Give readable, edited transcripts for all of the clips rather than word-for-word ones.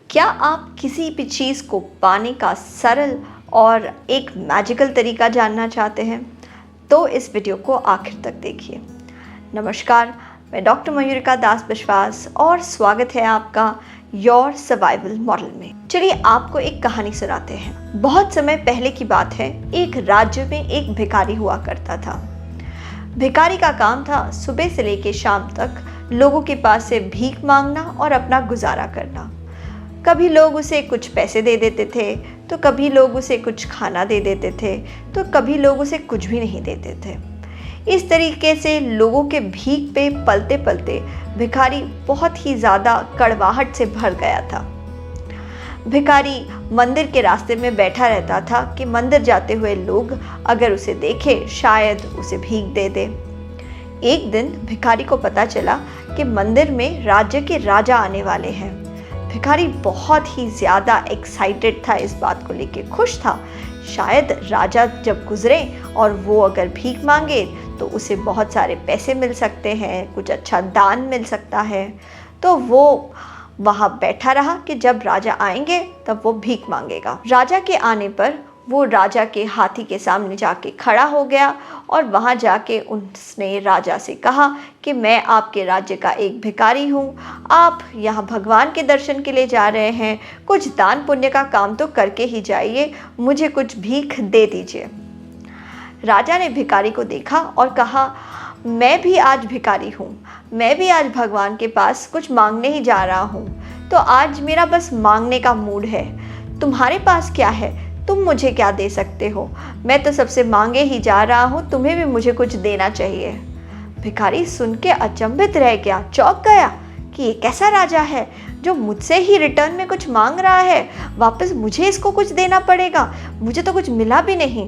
क्या आप किसी भी चीज़ को पाने का सरल और एक मैजिकल तरीका जानना चाहते हैं? तो इस वीडियो को आखिर तक देखिए। नमस्कार, मैं डॉक्टर मयूरिका दास विश्वास और स्वागत है आपका योर सर्वाइवल मॉडल में। चलिए आपको एक कहानी सुनाते हैं। बहुत समय पहले की बात है, एक राज्य में एक भिखारी हुआ करता था। भिखारी का काम था सुबह से लेकर शाम तक लोगों के पास से भीख मांगना और अपना गुजारा करना। कभी लोग उसे कुछ पैसे दे देते थे, तो कभी लोग उसे कुछ खाना दे देते थे, तो कभी लोग उसे कुछ भी नहीं देते थे। इस तरीके से लोगों के भीख पे पलते पलते भिखारी बहुत ही ज़्यादा कड़वाहट से भर गया था। भिखारी मंदिर के रास्ते में बैठा रहता था कि मंदिर जाते हुए लोग अगर उसे देखें शायद उसे भीख दे दे। एक दिन भिखारी को पता चला कि मंदिर में राज्य के राजा आने वाले हैं। भिखारी बहुत ही ज़्यादा एक्साइटेड था, इस बात को लेके खुश था। शायद राजा जब गुजरे और वो अगर भीख मांगे तो उसे बहुत सारे पैसे मिल सकते हैं, कुछ अच्छा दान मिल सकता है। तो वो वहाँ बैठा रहा कि जब राजा आएंगे तब वो भीख मांगेगा। राजा के आने पर वो राजा के हाथी के सामने जाके खड़ा हो गया और वहाँ जाके उसने राजा से कहा कि मैं आपके राज्य का एक भिखारी हूँ, आप यहाँ भगवान के दर्शन के लिए जा रहे हैं, कुछ दान पुण्य का काम तो करके ही जाइए, मुझे कुछ भीख दे दीजिए। राजा ने भिखारी को देखा और कहा, मैं भी आज भिखारी हूँ, मैं भी आज भगवान के पास कुछ मांगने ही जा रहा हूँ, तो आज मेरा बस मांगने का मूड है। तुम्हारे पास क्या है? तुम मुझे क्या दे सकते हो? मैं तो सबसे मांगे ही जा रहा हूँ, तुम्हें भी मुझे कुछ देना चाहिए। भिखारी सुन के अचंभित रह गया, चौंक गया कि ये कैसा राजा है जो मुझसे ही रिटर्न में कुछ मांग रहा है, वापस मुझे इसको कुछ देना पड़ेगा, मुझे तो कुछ मिला भी नहीं।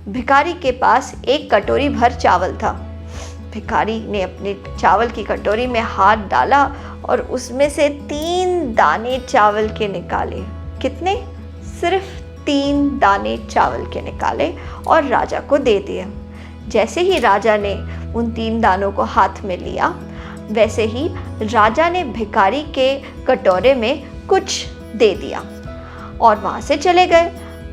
भिखारी के पास एक कटोरी भर चावल था। भिखारी ने अपने चावल की कटोरी में हाथ डाला और उसमें से 3 दाने चावल के निकाले। कितने? सिर्फ 3 दाने चावल के निकाले और राजा को दे दिए। जैसे ही राजा ने उन 3 दानों को हाथ में लिया, वैसे ही राजा ने भिखारी के कटोरे में कुछ दे दिया और वहाँ से चले गए।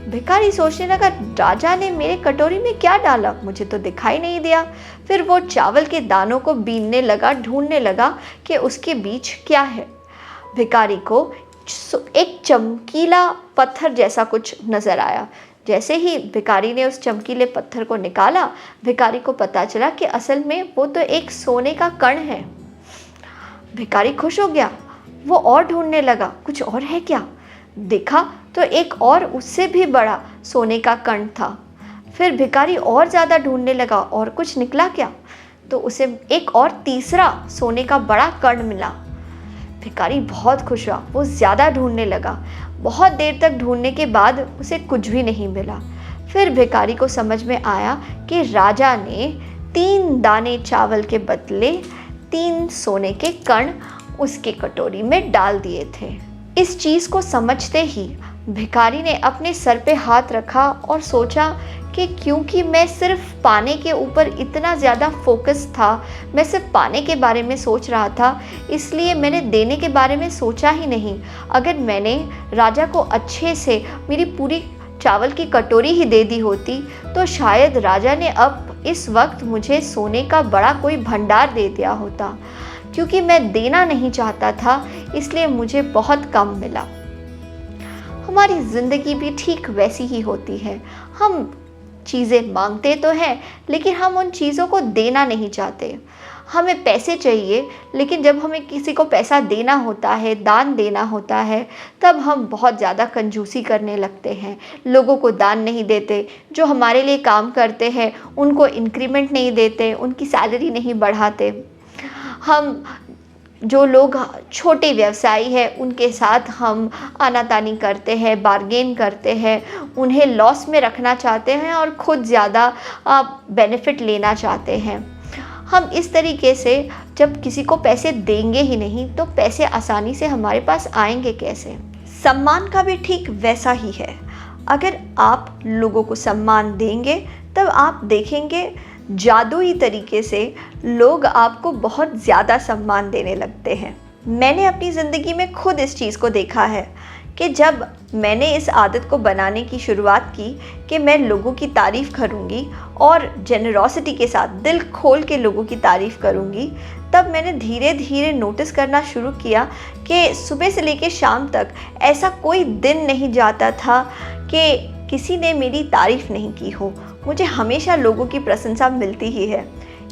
भिखारी सोचने लगा, राजा ने मेरे कटोरी में क्या डाला, मुझे तो दिखाई नहीं दिया। फिर वो चावल के दानों को बीनने लगा, ढूंढने लगा कि उसके बीच क्या है। भिखारी को एक चमकीला पत्थर जैसा कुछ नज़र आया। जैसे ही भिखारी ने उस चमकीले पत्थर को निकाला, भिखारी को पता चला कि असल में वो तो एक सोने का कण है। भिखारी खुश हो गया, वो और ढूंढने लगा, कुछ और है क्या। देखा तो एक और उससे भी बड़ा सोने का कण था। फिर भिखारी और ज़्यादा ढूंढने लगा, और कुछ निकला क्या, तो उसे एक और तीसरा सोने का बड़ा कण मिला। भिखारी बहुत खुश हुआ, वो ज़्यादा ढूंढने लगा। बहुत देर तक ढूंढने के बाद उसे कुछ भी नहीं मिला। फिर भिखारी को समझ में आया कि राजा ने 3 दाने चावल के बदले 3 सोने के कण उसके कटोरी में डाल दिए थे। इस चीज़ को समझते ही भिखारी ने अपने सर पे हाथ रखा और सोचा कि क्योंकि मैं सिर्फ पाने के ऊपर इतना ज़्यादा फोकस था, मैं सिर्फ पाने के बारे में सोच रहा था, इसलिए मैंने देने के बारे में सोचा ही नहीं। अगर मैंने राजा को अच्छे से मेरी पूरी चावल की कटोरी ही दे दी होती तो शायद राजा ने अब इस वक्त मुझे सोने का बड़ा कोई भंडार दे दिया होता। क्योंकि मैं देना नहीं चाहता था, इसलिए मुझे बहुत कम मिला। हमारी ज़िंदगी भी ठीक वैसी ही होती है। हम चीज़ें मांगते तो हैं, लेकिन हम उन चीज़ों को देना नहीं चाहते। हमें पैसे चाहिए, लेकिन जब हमें किसी को पैसा देना होता है, दान देना होता है, तब हम बहुत ज़्यादा कंजूसी करने लगते हैं। लोगों को दान नहीं देते, जो हमारे लिए काम करते हैं उनको इंक्रीमेंट नहीं देते, उनकी सैलरी नहीं बढ़ाते। हम जो लोग छोटे व्यवसायी हैं उनके साथ हम आनातानी करते हैं, बार्गेन करते हैं, उन्हें लॉस में रखना चाहते हैं और ख़ुद ज़्यादा बेनिफिट लेना चाहते हैं। हम इस तरीके से जब किसी को पैसे देंगे ही नहीं तो पैसे आसानी से हमारे पास आएंगे कैसे। सम्मान का भी ठीक वैसा ही है। अगर आप लोगों को सम्मान देंगे तब आप देखेंगे जादुई तरीके से लोग आपको बहुत ज़्यादा सम्मान देने लगते हैं। मैंने अपनी ज़िंदगी में खुद इस चीज़ को देखा है कि जब मैंने इस आदत को बनाने की शुरुआत की कि मैं लोगों की तारीफ़ करूँगी और जेनरॉसिटी के साथ दिल खोल के लोगों की तारीफ़ करूँगी, तब मैंने धीरे धीरे नोटिस करना शुरू किया कि सुबह से लेकर शाम तक ऐसा कोई दिन नहीं जाता था कि किसी ने मेरी तारीफ़ नहीं की हो। मुझे हमेशा लोगों की प्रशंसा मिलती ही है।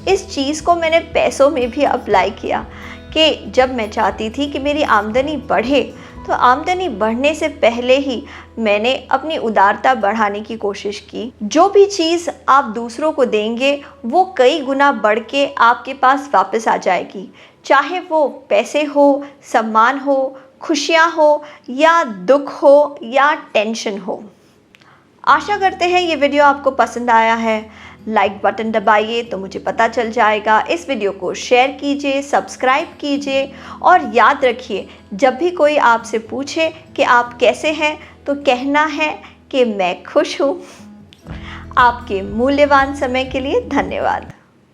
इस चीज़ को मैंने पैसों में भी अप्लाई किया कि जब मैं चाहती थी कि मेरी आमदनी बढ़े, तो आमदनी बढ़ने से पहले ही मैंने अपनी उदारता बढ़ाने की कोशिश की। जो भी चीज़ आप दूसरों को देंगे वो कई गुना बढ़ के आपके पास वापस आ जाएगी, चाहे वो पैसे हो, सम्मान हो, खुशियाँ हो या दुख हो या टेंशन हो। आशा करते हैं ये वीडियो आपको पसंद आया है। लाइक बटन दबाइए तो मुझे पता चल जाएगा। इस वीडियो को शेयर कीजिए, सब्सक्राइब कीजिए और याद रखिए, जब भी कोई आपसे पूछे कि आप कैसे हैं तो कहना है कि मैं खुश हूँ। आपके मूल्यवान समय के लिए धन्यवाद।